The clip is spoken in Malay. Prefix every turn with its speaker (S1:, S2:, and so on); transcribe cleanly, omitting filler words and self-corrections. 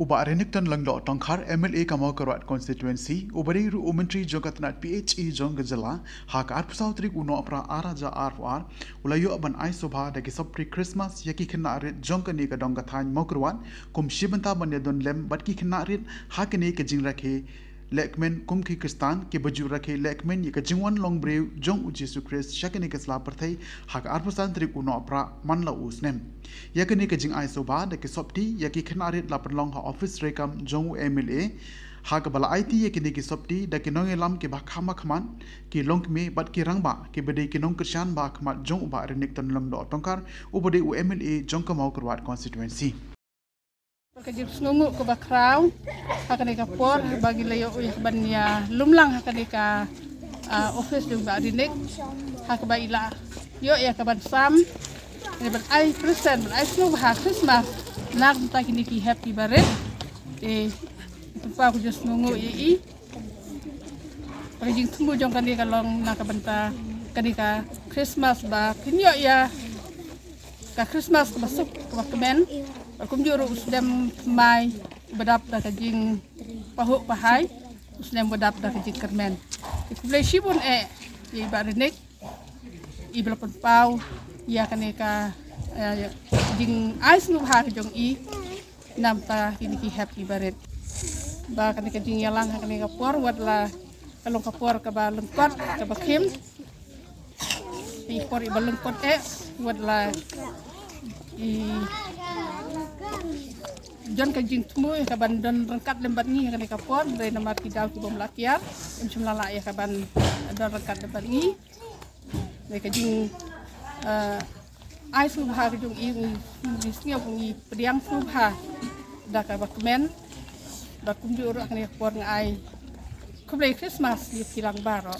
S1: Uba Renekton Langlo Tongkar MLA Kamaukarat constituency, Ubari Umentri Jogatnat PHE Jong Gajala, Hak Arpusautrik Uno Apra Araja RR, Ulayo Aban Isoba, the Gisopri Christmas, Yaki Kanarit, Jonkanika Dongathan Mokruan, Kum Shibanta Banedon Lem, Batki Kanarit, Hakane Jingrake. Lekmen kumki Kristan ke baju rake lekmen ye kajingwan long breu jong uji sukres shakene ke sla perthai hak arpusan trik uno pra manla usnem yakene ke jing ai soba de ke sopti yaki khenarit la perlong ha office rekam jong MLA hak bala IT yakene ke sopti de ke nong elam ke ba khama khman ke long me bat ke rangba ke bede ke nong krishan ba khmat jong ba renik tan long do tongkar ubode u MLA jong kamau karwat constituency.
S2: Kerja senunggu ke bakrau, akan dikapor bagi layu bannya lumlang akan dika office juga dinik, hak baila, yo ya kaban sam, ini berai present, berai semua hak Christmas, nak tak ini ki happy baret, tempat kerja senunggu ini, kerja tunggu jong kan dika long nak benta kan dika Christmas ba, kini yo ya, ka Christmas masuk ke kemen. Kum juru usdem mai bedap dah kajing pahuk pahai usdem bedap dah kajing kermen. Ikulai sibun ye barinik ibla pun pau ya kaneka jing ais nu ha kajong nam ta kini ki happy baret. Ba kaneka jing yalang kaneka por wadla kalong kapor ka ba lengkot ka ba kim. Por ibal lengkot wadla John kajing temu kaban dan rengkat lembat ni kan kapor dari nama tidal ki bom lakiar semlala ya kaban dan rengkat lembat ni dari kajing ai subha kajung bisnya bungi pediang subha dak ka bakmen bakum juru kan kapor ngai kublai Christmas di kilang baro